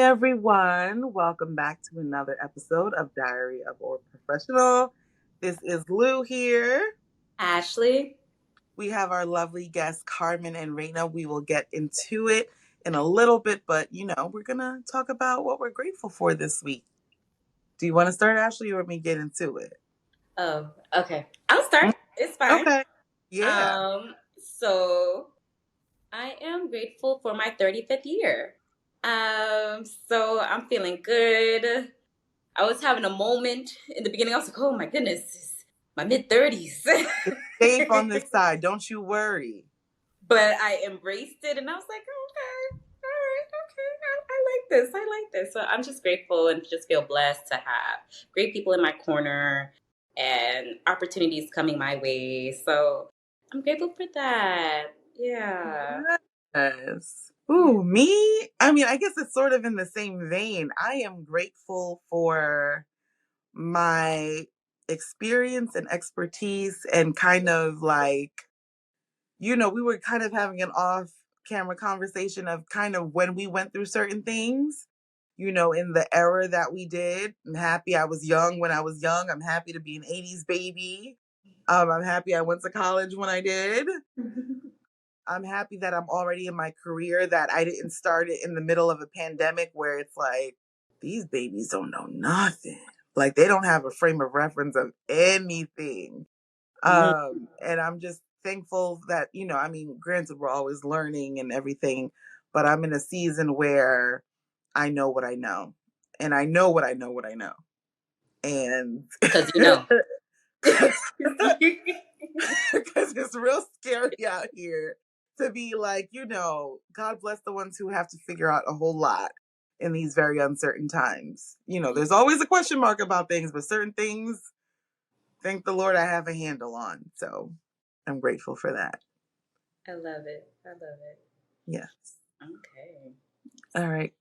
everyone. Welcome back to another episode of Diary of a Professional. This is Lou here. Ashley. We have our lovely guest, Carmen and Reatna. We will get into it in a little bit, but we're going to talk about what we're grateful for this week. Do you want to start, Ashley, or want me to get into it? Oh, okay. I'll start. It's fine. Okay. Yeah. So I am grateful for my 35th year. So I'm feeling good. I was having a moment in the beginning. I was like, oh my goodness, it's my mid-30s. Safe on this side. Don't you worry. But I embraced it and I was like, okay, all right, okay, I like this. I like this. So I'm just grateful and just feel blessed to have great people in my corner and opportunities coming my way. So I'm grateful for that. Yeah. Yes. Ooh, me? I mean, I guess it's sort of in the same vein. I am grateful for my experience and expertise and kind of like, we were kind of having an off camera conversation of kind of when we went through certain things, in the era that we did. I'm happy I was young when I was young. I'm happy to be an 80s baby. I'm happy I went to college when I did. I'm happy that I'm already in my career, that I didn't start it in the middle of a pandemic where it's like, these babies don't know nothing. Like they don't have a frame of reference of anything. And I'm just thankful that, granted, we're always learning and everything, but I'm in a season where I know what I know. And I know what I know what I know. And Because you know. because it's real scary out here to be like, God bless the ones who have to figure out a whole lot in these very uncertain times. There's always a question mark about things, but certain things, thank the Lord, I have a handle on. So I'm grateful for that. I love it. I love it. Yes. Okay. All right.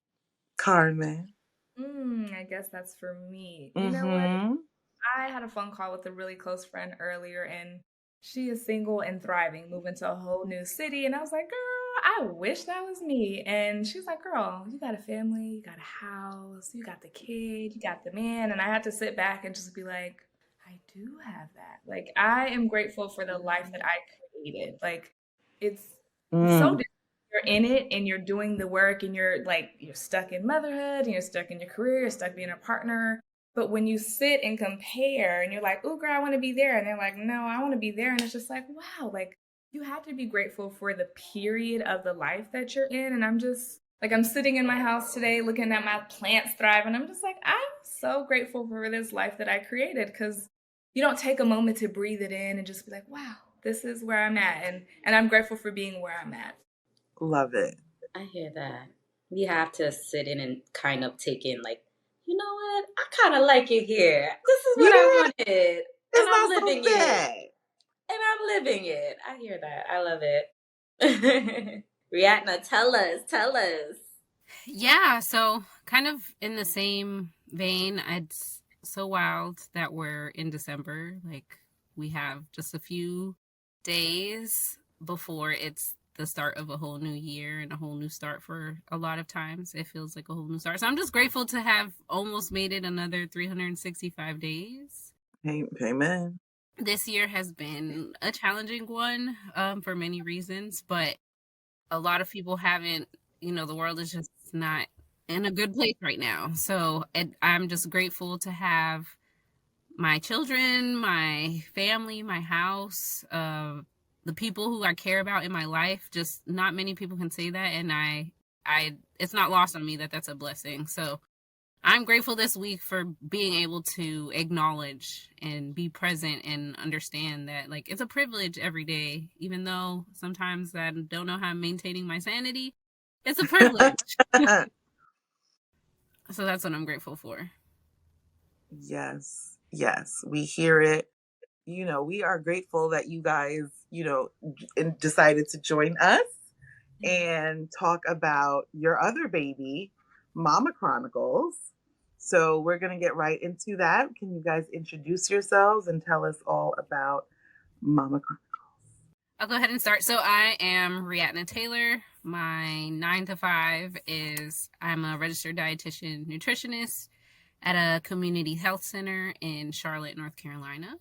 Carmen. I guess that's for me. You know what? I had a phone call with a really close friend earlier, and she is single and thriving, moving to a whole new city. And I was like, girl, I wish that was me. And she's like, girl, you got a family, you got a house, you got the kid, you got the man. And I had to sit back and just be like, I do have that. Like, I am grateful for the life that I created. Like, it's so different. You're in it and you're doing the work and you're stuck in motherhood and you're stuck in your career, you're stuck being a partner. But when you sit and compare and you're like, oh, girl, I want to be there. And they're like, no, I want to be there. And it's just like, wow, like you have to be grateful for the period of the life that you're in. And I'm just like, I'm sitting in my house today looking at my plants thrive. And I'm just like, I'm so grateful for this life that I created, because you don't take a moment to breathe it in and just be like, wow, this is where I'm at. And I'm grateful for being where I'm at. Love it. I hear that. We have to sit in and kind of take in, like, you know what? I kind of like it here. This is what I wanted. And I'm living it. And I'm living it. I hear that. I love it. Reatna, tell us. Yeah, so kind of in the same vein, it's so wild that we're in December. Like, we have just a few days before it's the start of a whole new year and a whole new start. For a lot of times it feels like a whole new start, so I'm just grateful to have almost made it another 365 days. Amen. This year has been a challenging one for many reasons, but a lot of people haven't, the world is just not in a good place right now. So I'm just grateful to have my children, my family, my house, the people who I care about in my life. Just not many people can say that, and I it's not lost on me that that's a blessing. So I'm grateful this week for being able to acknowledge and be present and understand that, like, it's a privilege every day, even though sometimes I don't know how I'm maintaining my sanity. It's a privilege. So that's what I'm grateful for. Yes, we hear it. We are grateful that you guys, decided to join us and talk about your other baby, Mama Chronicles. So we're going to get right into that. Can you guys introduce yourselves and tell us all about Mama Chronicles? I'll go ahead and start. So I am Reatna Taylor. My 9 to 5 is I'm a registered dietitian nutritionist at a community health center in Charlotte, North Carolina.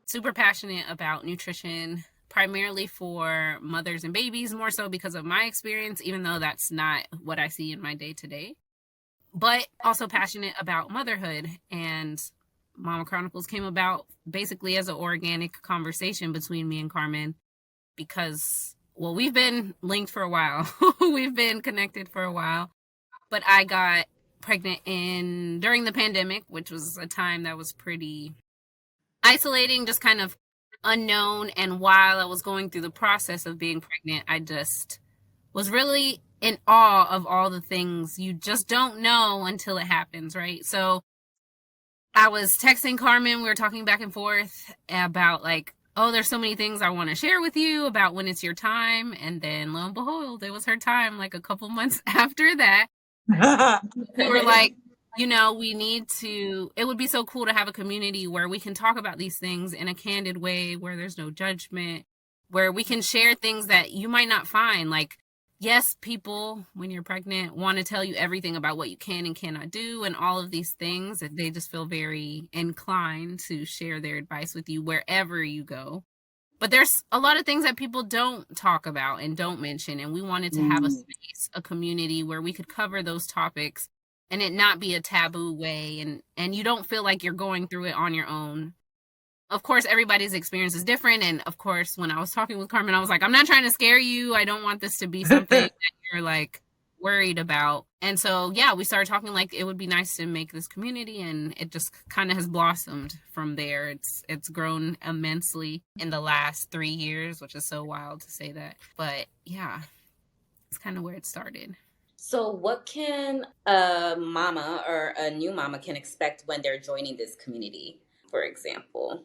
Super passionate about nutrition, primarily for mothers and babies, more so because of my experience, even though that's not what I see in my day-to-day. But also passionate about motherhood, and Mama Chronicles came about basically as an organic conversation between me and Carmen because, well, we've been linked for a while. We've been connected for a while, but I got pregnant during the pandemic, which was a time that was pretty isolating, just kind of unknown. And while I was going through the process of being pregnant, I just was really in awe of all the things you just don't know until it happens, right? So I was texting Carmen, we were talking back and forth about like, oh, there's so many things I want to share with you about when it's your time. And then lo and behold, it was her time like a couple months after that. We were like, it would be so cool to have a community where we can talk about these things in a candid way, where there's no judgment, where we can share things that you might not find. Like, yes, people, when you're pregnant, want to tell you everything about what you can and cannot do and all of these things. They just feel very inclined to share their advice with you wherever you go. But there's a lot of things that people don't talk about and don't mention. And we wanted to have a space, a community where we could cover those topics and it not be a taboo way. And you don't feel like you're going through it on your own. Of course, everybody's experience is different. And of course, when I was talking with Carmen, I was like, I'm not trying to scare you. I don't want this to be something that you're like worried about. And so, yeah, we started talking like it would be nice to make this community, and it just kind of has blossomed from there. It's grown immensely in the last 3 years, which is so wild to say that. But yeah, it's kind of where it started. So what can a mama or a new mama can expect when they're joining this community, for example?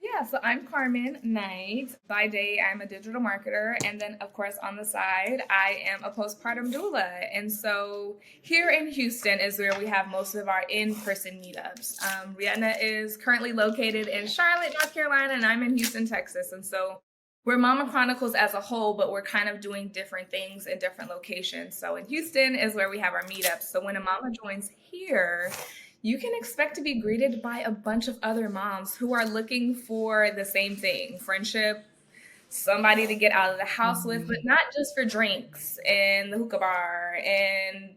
Yeah, so I'm Carmen Knight. By day, I'm a digital marketer. And then, of course, on the side, I am a postpartum doula. And so here in Houston is where we have most of our in-person meetups. Reatna is currently located in Charlotte, North Carolina, and I'm in Houston, Texas. And so we're Mama Chronicles as a whole, but we're kind of doing different things in different locations. So in Houston is where we have our meetups. So when a mama joins here, you can expect to be greeted by a bunch of other moms who are looking for the same thing: friendship, somebody to get out of the house with, but not just for drinks and the hookah bar and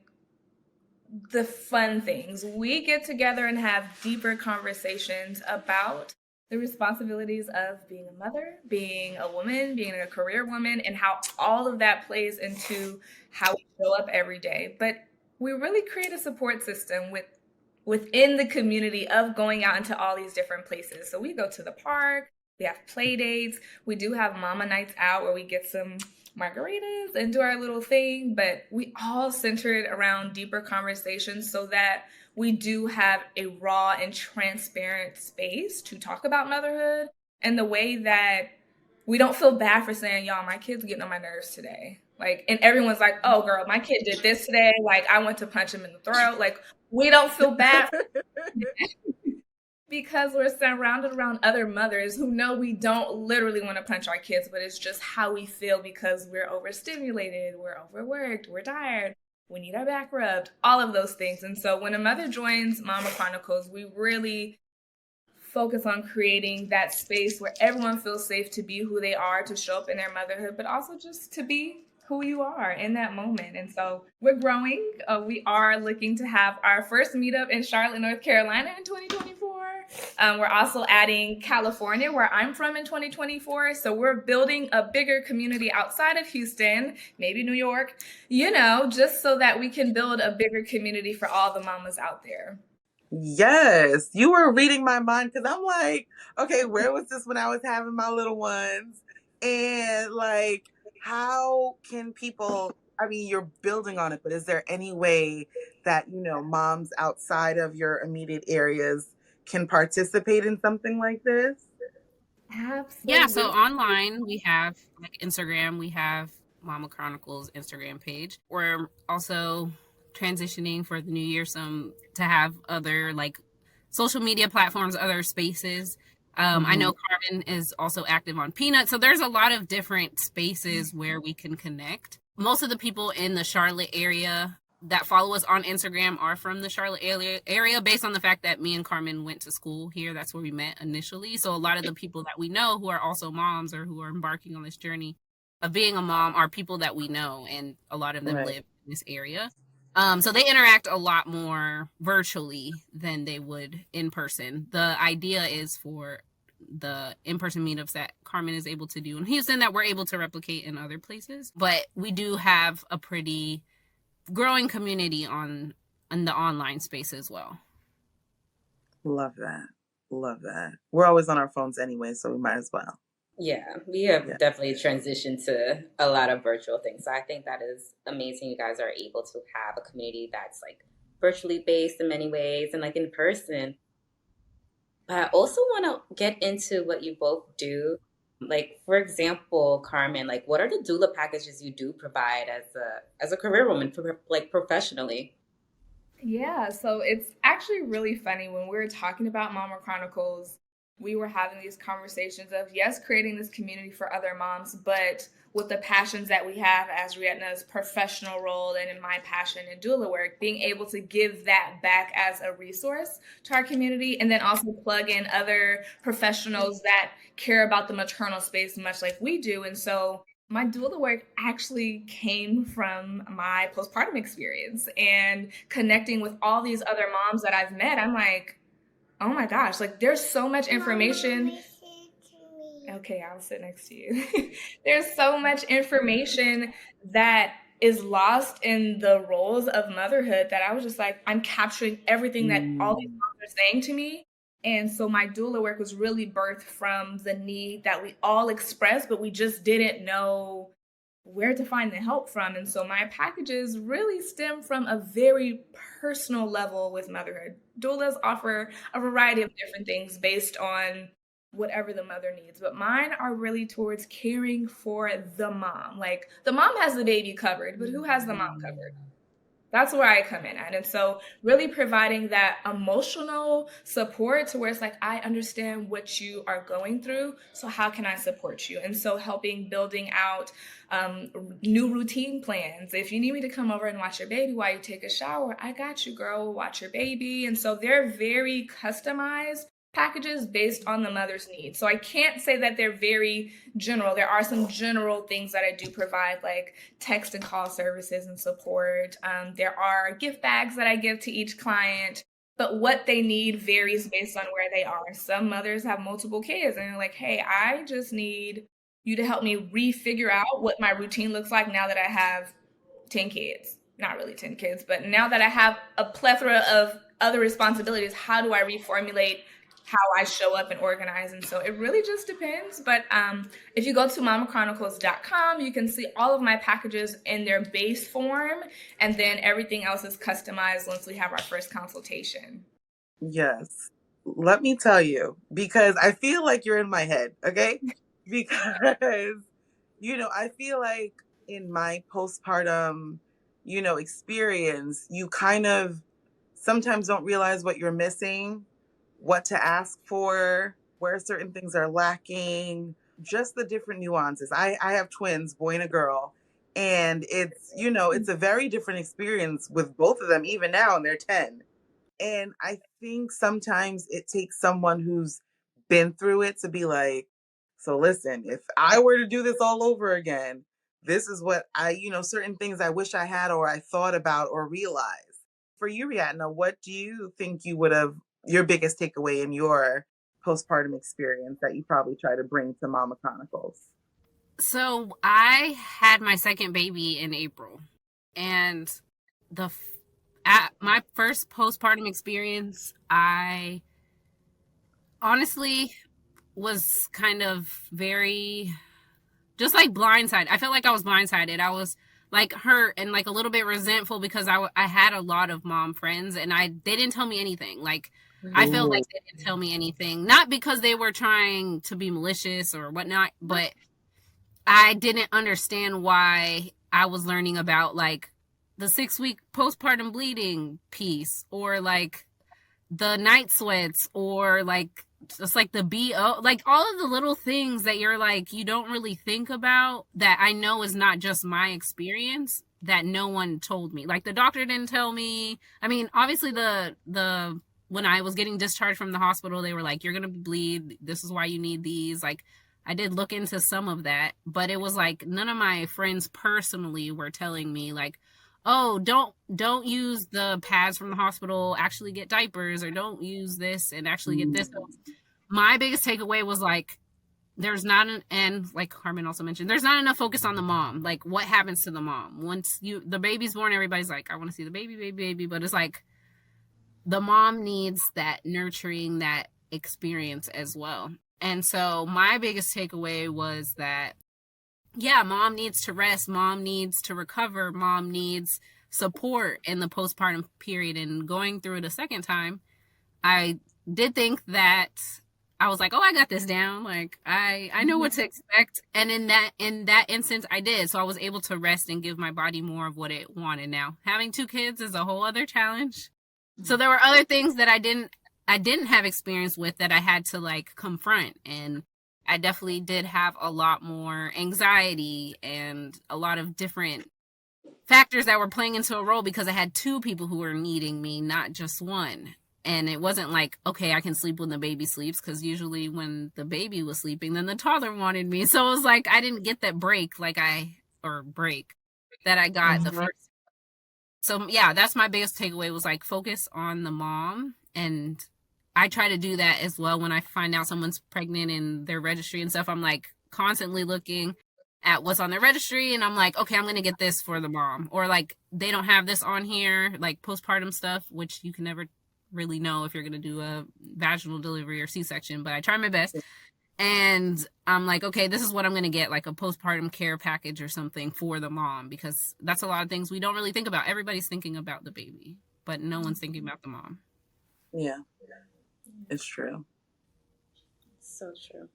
the fun things. We get together and have deeper conversations about the responsibilities of being a mother, being a woman, being a career woman, and how all of that plays into how we show up every day. But we really create a support system within the community of going out into all these different places. So we go to the park, we have play dates, we do have mama nights out where we get some margaritas and do our little thing, but we all centered around deeper conversations so that we do have a raw and transparent space to talk about motherhood, and the way that we don't feel bad for saying, y'all, my kid's getting on my nerves today. Like, and everyone's like, oh girl, my kid did this today. Like, I went to punch him in the throat. Like, we don't feel bad because we're surrounded around other mothers who know we don't literally want to punch our kids, but it's just how we feel because we're overstimulated, we're overworked, we're tired, we need our back rubbed, all of those things. And so when a mother joins Mama Chronicles, we really focus on creating that space where everyone feels safe to be who they are, to show up in their motherhood, but also just to be who you are in that moment. And so we're growing. We are looking to have our first meetup in Charlotte, North Carolina in 2024. We're also adding California, where I'm from, in 2024. So we're building a bigger community outside of Houston, maybe New York, just so that we can build a bigger community for all the mamas out there. Yes, you were reading my mind, because I'm like, okay, where was this when I was having my little ones? And like, how can people, I mean, you're building on it, but is there any way that, moms outside of your immediate areas can participate in something like this? Absolutely. Yeah, so online we have like Instagram, we have Mama Chronicles Instagram page. We're also transitioning for the new year to have other like social media platforms, other spaces. I know Carmen is also active on Peanut. So there's a lot of different spaces where we can connect. most of the people in the Charlotte area that follow us on Instagram are from the Charlotte area based on the fact that me and Carmen went to school here. That's where we met initially. So a lot of the people that we know who are also moms or who are embarking on this journey of being a mom are people that we know, and a lot of them live in this area. So they interact a lot more virtually than they would in person. The idea is for the in-person meetups that Carmen is able to do in Houston that we're able to replicate in other places. But we do have a pretty growing community in the online space as well. Love that. Love that. We're always on our phones anyway, so we might as well. Yeah, we have definitely transitioned to a lot of virtual things. So I think that is amazing. You guys are able to have a community that's like virtually based in many ways and like in person. But I also want to get into what you both do. Like, for example, Carmen, like what are the doula packages you do provide as a career woman, like professionally? Yeah, so it's actually really funny when we were talking about Mama Chronicles, we were having these conversations of, yes, creating this community for other moms, but with the passions that we have as Reatna's professional role and in my passion in doula work, being able to give that back as a resource to our community, and then also plug in other professionals that care about the maternal space much like we do. And so my doula work actually came from my postpartum experience and connecting with all these other moms that I've met. I'm like, oh my gosh, like there's so much information. Okay, I'll sit next to you. There's so much information that is lost in the roles of motherhood that I was just like, I'm capturing everything that all these moms are saying to me. And so my doula work was really birthed from the need that we all expressed, but we just didn't know where to find the help from. And so my packages really stem from a very personal level with motherhood. Doulas offer a variety of different things based on whatever the mother needs, but mine are really towards caring for the mom. Like the mom has the baby covered, but who has the mom covered? That's where I come in at. And so really providing that emotional support to where it's like, I understand what you are going through. So how can I support you? And so helping building out new routine plans. If you need me to come over and watch your baby while you take a shower, I got you, girl. Watch your baby. And so they're very customized packages based on the mother's needs. So I can't say that they're very general. There are some general things that I do provide, like text and call services and support. There are gift bags that I give to each client, but what they need varies based on where they are. Some mothers have multiple kids and they're like, hey, I just need you to help me refigure out what my routine looks like now that I have 10 kids. Not really 10 kids, but now that I have a plethora of other responsibilities, how do I reformulate how I show up and organize? And so it really just depends. But if you go to mamachronicles.com, you can see all of my packages in their base form. And then everything else is customized once we have our first consultation. Yes. Let me tell you, because I feel like you're in my head, okay? Because, I feel like in my postpartum, experience, you kind of sometimes don't realize what you're missing, what to ask for, where certain things are lacking, just the different nuances. I have twins, boy and a girl, and it's a very different experience with both of them, even now, and they're 10. And I think sometimes it takes someone who's been through it to be like, so listen, if I were to do this all over again, this is what certain things I wish I had or I thought about or realized. For you, Reatna, what do you think your biggest takeaway in your postpartum experience that you probably try to bring to Mama Chronicles? So I had my second baby in April, and at my first postpartum experience, I honestly was kind of very just like blindsided. I felt like I was blindsided. I was like hurt and like a little bit resentful because I had a lot of mom friends and they didn't tell me anything. Like I felt like they didn't tell me anything, not because they were trying to be malicious or whatnot, but I didn't understand why I was learning about like the 6-week postpartum bleeding piece or like the night sweats, or like just like the BO, like all of the little things that you're like, you don't really think about, that I know is not just my experience, that no one told me. Like the doctor didn't tell me. I mean, obviously the when I was getting discharged from the hospital, they were like, you're going to bleed. This is why you need these. Like I did look into some of that, but it was like none of my friends personally were telling me like, oh, don't use the pads from the hospital, actually get diapers, or don't use this and actually get this. So my biggest takeaway was like, there's not an, and like Carmen also mentioned, there's not enough focus on the mom. Like what happens to the mom once the baby's born? Everybody's like, I want to see the baby, but it's like the mom needs that nurturing, that experience as well. And so my biggest takeaway was that, yeah, mom needs to rest, mom needs to recover, mom needs support in the postpartum period. And going through it a second time, I did think that I was like, oh, I got this down. Like I know what to expect. And in that instance, I did. So I was able to rest and give my body more of what it wanted. Now, having 2 kids is a whole other challenge. So there were other things that I didn't have experience with that I had to like confront. And I definitely did have a lot more anxiety and a lot of different factors that were playing into a role, because I had 2 people who were needing me, not just one. And it wasn't like, okay, I can sleep when the baby sleeps, because usually when the baby was sleeping, then the toddler wanted me. So it was like I didn't get that break that I got the first. So yeah, that's my biggest takeaway, was like focus on the mom. And I try to do that as well when I find out someone's pregnant and their registry and stuff. I'm like constantly looking at what's on their registry, and I'm like, okay, I'm gonna get this for the mom. Or like they don't have this on here, like postpartum stuff, which you can never really know if you're gonna do a vaginal delivery or C-section, but I try my best. And I'm like, okay, this is what I'm gonna get, like a postpartum care package or something for the mom, because that's a lot of things we don't really think about. Everybody's thinking about the baby, but no one's thinking about the mom. Yeah, it's true. So true.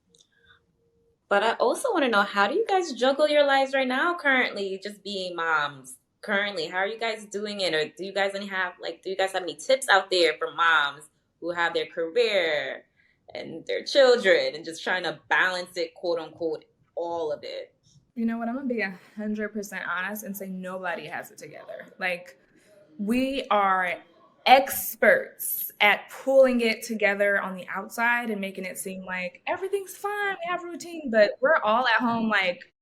But I also want to know, how do you guys juggle your lives right now currently, just being moms? Currently, how are you guys doing it? Or do you guys have any tips out there for moms who have their career and their children and just trying to balance it, quote unquote, all of it? You know what? I'm gonna be 100% honest and say nobody has it together. Like, we are experts at pulling it together on the outside and making it seem like everything's fine, we have routine, but we're all at home like,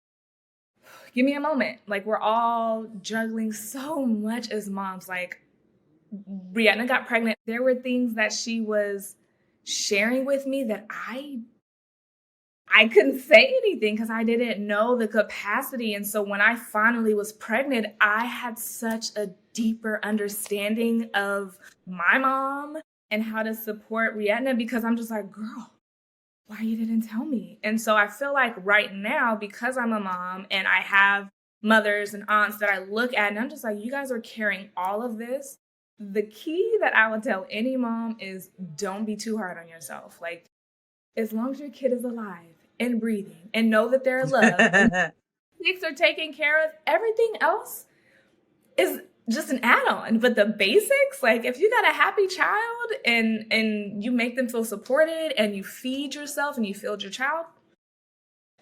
give me a moment. Like, we're all juggling so much as moms. Like, Reatna got pregnant. There were things that she was sharing with me that I couldn't say anything because I didn't know the capacity. And so when I finally was pregnant, I had such a deeper understanding of my mom and how to support Reatna, because I'm just like, girl, why you didn't tell me? And so I feel like right now, because I'm a mom and I have mothers and aunts that I look at, and I'm just like, you guys are carrying all of this. The key that I would tell any mom is don't be too hard on yourself. Like, as long as your kid is alive and breathing and know that they're loved and things are taken care of, everything else is just an add-on. But the basics, like if you got a happy child and you make them feel supported and you feed yourself and you feed your child,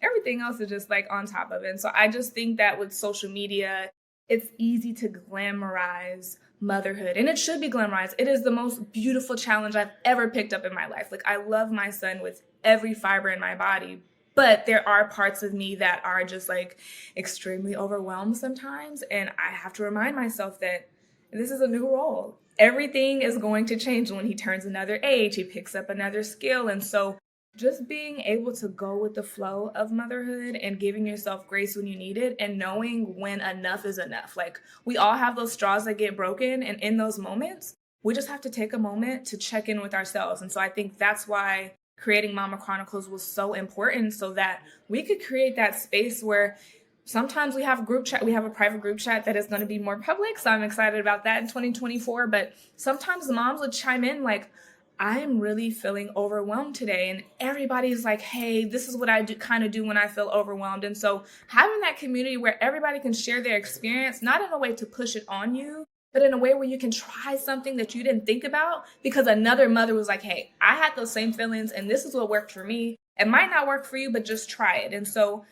everything else is just like on top of it. And so I just think that with social media, it's easy to glamorize motherhood, and it should be glamorized. It is the most beautiful challenge I've ever picked up in my life. Like, I love my son with every fiber in my body, but there are parts of me that are just like extremely overwhelmed sometimes. And I have to remind myself that this is a new role. Everything is going to change when he turns another age, he picks up another skill. And so just being able to go with the flow of motherhood and giving yourself grace when you need it and knowing when enough is enough. Like, we all have those straws that get broken. And in those moments, we just have to take a moment to check in with ourselves. And so I think that's why creating Mama Chronicles was so important, so that we could create that space where sometimes we have group chat. We have a private group chat that is going to be more public. So I'm excited about that in 2024. But sometimes the moms would chime in like, I'm really feeling overwhelmed today. And everybody's like, hey, this is what I kind of do when I feel overwhelmed. And so having that community where everybody can share their experience, not in a way to push it on you, but in a way where you can try something that you didn't think about because another mother was like, hey, I had those same feelings and this is what worked for me. It might not work for you, but just try it. And so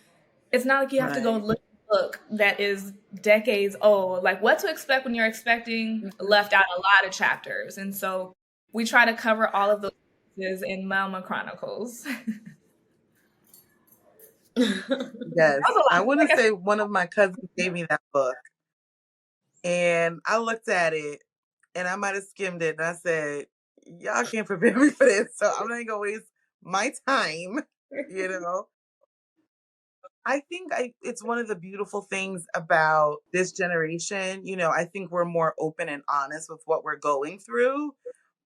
it's not like you have to go look at a book that is decades old. Like What to Expect When You're Expecting left out a lot of chapters. And so we try to cover all of those in Mama Chronicles. Yes. I want to say one of my cousins gave me that book. And I looked at it and I might have skimmed it and I said, y'all can't prepare me for this. So I'm not going to waste my time, you know? I think it's one of the beautiful things about this generation. You know, I think we're more open and honest with what we're going through,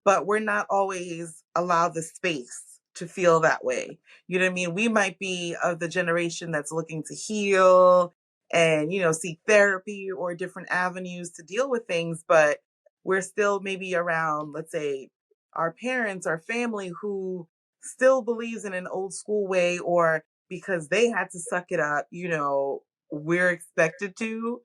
but we're not always allowed the space to feel that way. You know what I mean? We might be of the generation that's looking to heal and, you know, seek therapy or different avenues to deal with things, but we're still maybe around, let's say, our parents, our family who still believes in an old school way, or because they had to suck it up, you know, we're expected to.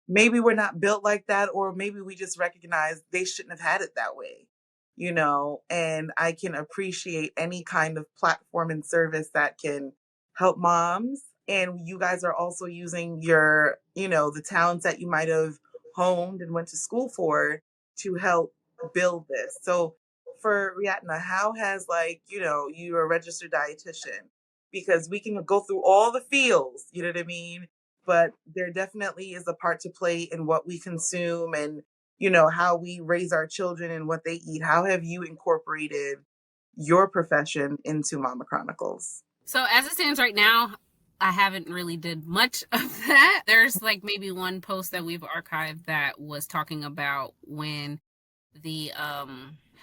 Maybe we're not built like that, or maybe we just recognize they shouldn't have had it that way, you know. And I can appreciate any kind of platform and service that can help moms. And you guys are also using your, you know, the talents that you might have honed and went to school for to help build this. So for Riatna, how has, like, you know, you're a registered dietitian, because we can go through all the fields, you know what I mean? But there definitely is a part to play in what we consume and, you know, how we raise our children and what they eat. How have you incorporated your profession into Mama Chronicles? So as it stands right now, I haven't really did much of that. There's like maybe one post that we've archived that was talking about when the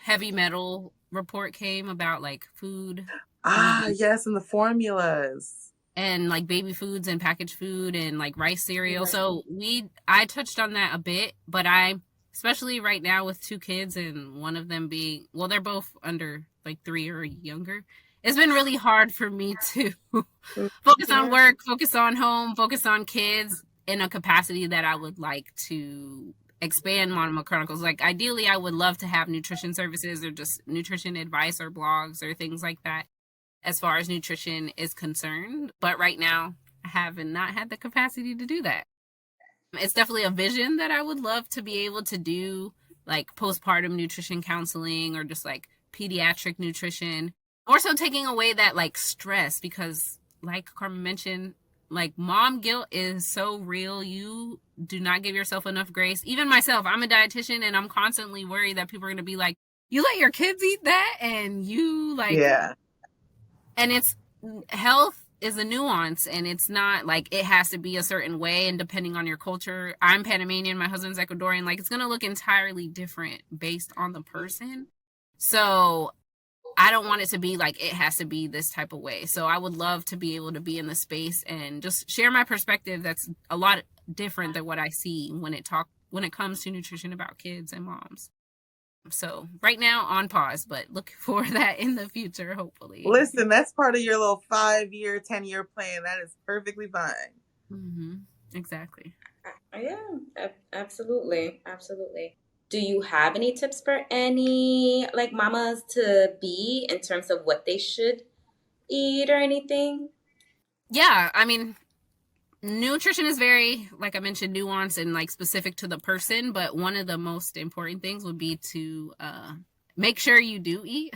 heavy metal report came about like food. Yes, and the formulas. And like baby foods and packaged food and like rice cereal. So I touched on that a bit, but especially right now with 2 kids and one of them being, well, they're both under like 3 or younger. It's been really hard for me to focus on work, focus on home, focus on kids in a capacity that I would like to expand Mama Chronicles. Like ideally, I would love to have nutrition services or just nutrition advice or blogs or things like that as far as nutrition is concerned. But right now, I have not had the capacity to do that. It's definitely a vision that I would love to be able to do, like postpartum nutrition counseling or just like pediatric nutrition. More so taking away that like stress, because like Carmen mentioned, like mom guilt is so real. You do not give yourself enough grace. Even myself, I'm a dietitian and I'm constantly worried that people are going to be like, you let your kids eat that? And you like, yeah. And it's health is a nuance, and it's not like it has to be a certain way. And depending on your culture, I'm Panamanian, my husband's Ecuadorian, like it's going to look entirely different based on the person. So I don't want it to be like it has to be this type of way. So I would love to be able to be in the space and just share my perspective that's a lot different than what I see when it comes to nutrition about kids and moms. So right now on pause, but look for that in the future, hopefully. Listen, that's part of your little 5-year, 10-year plan. That is perfectly fine. Mm-hmm. Exactly. Yeah, absolutely. Absolutely. Do you have any tips for any like mamas to be in terms of what they should eat or anything? Yeah, I mean, nutrition is very, like I mentioned, nuanced and like specific to the person. But one of the most important things would be to make sure you do eat.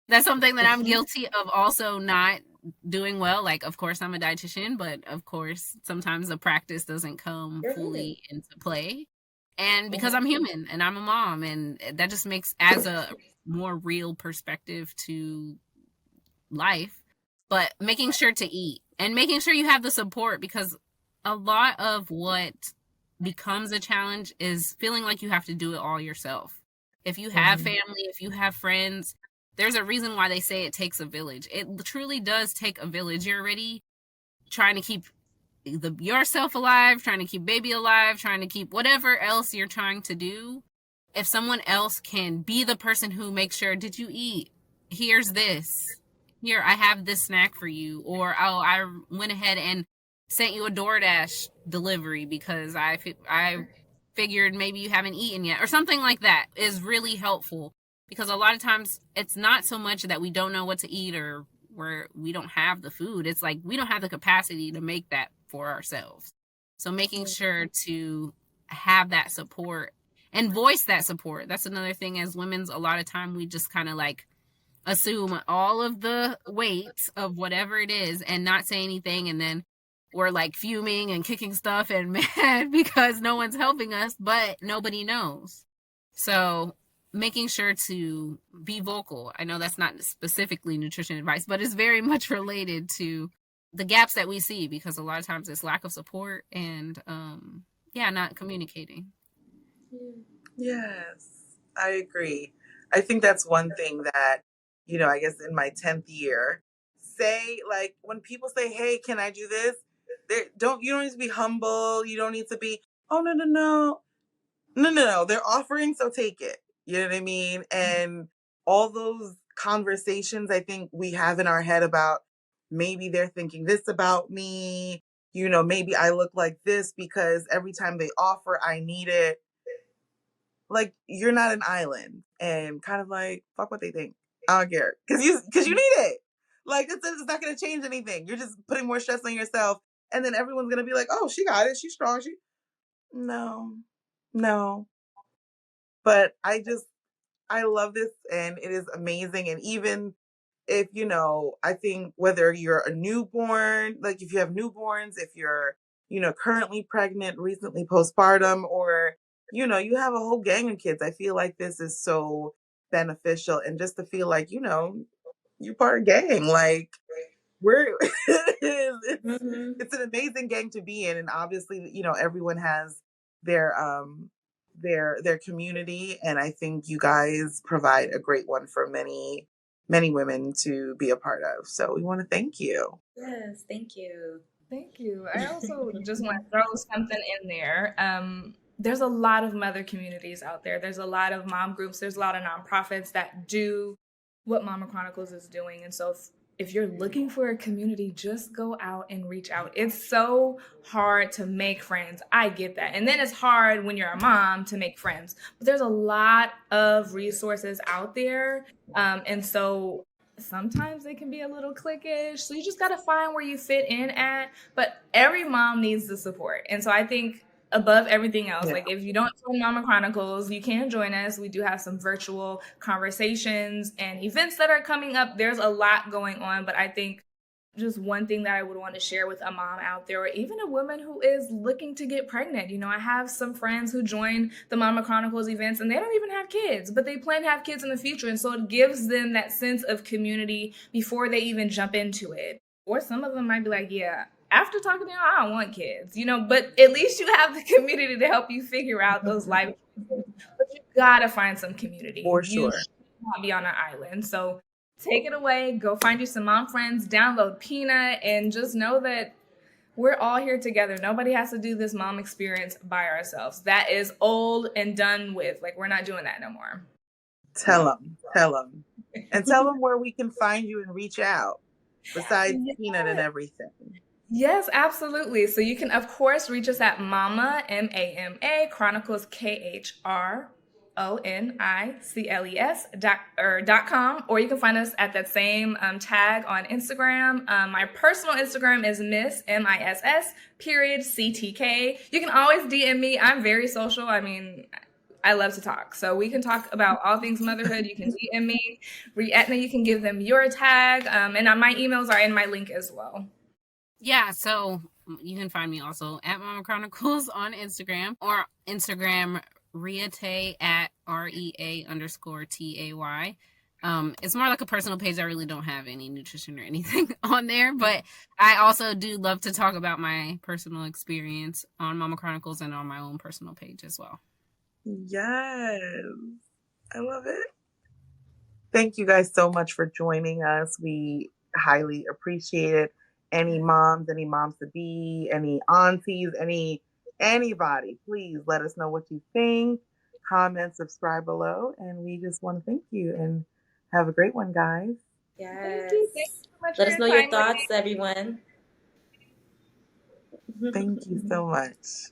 That's something that I'm guilty of also not doing well. Like, of course, I'm a dietitian, but of course, sometimes the practice doesn't come fully into play. And because I'm human and I'm a mom, and that just adds a more real perspective to life. But making sure to eat and making sure you have the support, because a lot of what becomes a challenge is feeling like you have to do it all yourself. If you have family, if you have friends, there's a reason why they say it takes a village. It truly does take a village. You're already trying to keep yourself alive, trying to keep baby alive, trying to keep whatever else you're trying to do. If someone else can be the person who makes sure, did you eat? Here's this. Here, I have this snack for you. Or, oh, I went ahead and sent you a DoorDash delivery because I figured maybe you haven't eaten yet, or something like that is really helpful. Because a lot of times it's not so much that we don't know what to eat or where we don't have the food. It's like we don't have the capacity to make that for ourselves. So making sure to have that support and voice that support. That's another thing. As women's, a lot of time we just kind of like assume all of the weight of whatever it is and not say anything, and then we're like fuming and kicking stuff and mad because no one's helping us, but nobody knows. So making sure to be vocal. I know that's not specifically nutrition advice, but it's very much related to the gaps that we see, because a lot of times it's lack of support and not communicating. Yes, I agree. I think that's one thing that, I guess in my 10th year, say, like, when people say, hey, can I do this? You don't need to be humble. You don't need to be, oh, no, no, no. No. They're offering, so take it. You know what I mean? And all those conversations I think we have in our head about maybe they're thinking this about me, maybe I look like this because every time they offer, I need it. Like, you're not an island, and kind of like, fuck what they think. I don't care. Because you need it. Like, it's not going to change anything. You're just putting more stress on yourself. And then everyone's going to be like, oh, she got it. She's strong. No. But I love this, and it is amazing. And even if, I think whether you're a newborn, like if you have newborns, if you're, currently pregnant, recently postpartum, or, you have a whole gang of kids, I feel like this is so beneficial. And just to feel like, you're part of gang, like it's an amazing gang to be in. And obviously, everyone has their their community, and I think you guys provide a great one for many women to be a part of. So we want to thank you. Yes, thank you. Thank you. I also just want to throw something in there. There's a lot of mother communities out there. There's a lot of mom groups. There's a lot of nonprofits that do what Mama Chronicles is doing. And so if you're looking for a community, just go out and reach out. It's so hard to make friends. I get that. And then it's hard when you're a mom to make friends. But there's a lot of resources out there. And so sometimes they can be a little cliquish. So you just got to find where you fit in at. But every mom needs the support. And so I think above everything else, like if you don't join Mama Chronicles, you can join us. We do have some virtual conversations and events that are coming up. There's a lot going on, but I think just one thing that I would want to share with a mom out there, or even a woman who is looking to get pregnant. I have some friends who join the Mama Chronicles events and they don't even have kids, but they plan to have kids in the future. And so it gives them that sense of community before they even jump into it. Or some of them might be like, yeah, after talking to you, I don't want kids, but at least you have the community to help you figure out those life choices. But you gotta find some community. For sure. You should not be on an island. So take it away, go find you some mom friends, download Peanut, and just know that we're all here together. Nobody has to do this mom experience by ourselves. That is old and done with. Like, we're not doing that no more. Tell them. And tell them where we can find you and reach out, besides Peanut and everything. Yes, absolutely. So you can, of course, reach us at Mama, MAMA, Chronicles, CHRONICLES.com, or you can find us at that same tag on Instagram. My personal Instagram is Miss_CTK. You can always DM me. I'm very social. I mean, I love to talk. So we can talk about all things motherhood. You can DM me. Reatna, you can give them your tag. And my emails are in my link as well. Yeah, so you can find me also at Mama Chronicles on Instagram, or Instagram Reatay at REA_TAY. It's more like a personal page. I really don't have any nutrition or anything on there, but I also do love to talk about my personal experience on Mama Chronicles and on my own personal page as well. Yes, I love it. Thank you guys so much for joining us. We highly appreciate it. Any moms to be, any aunties, anybody, please let us know what you think. Comment, subscribe below, and we just want to thank you and have a great one, guys. Yes. Thank you so much. Let us know your thoughts, everyone. Thank you so much.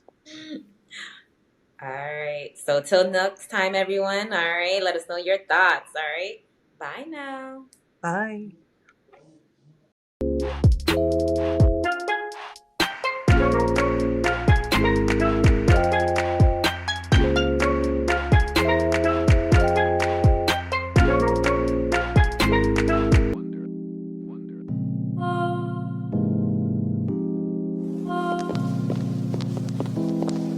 All right. So till next time, everyone. All right. Let us know your thoughts. All right. Bye now. Bye.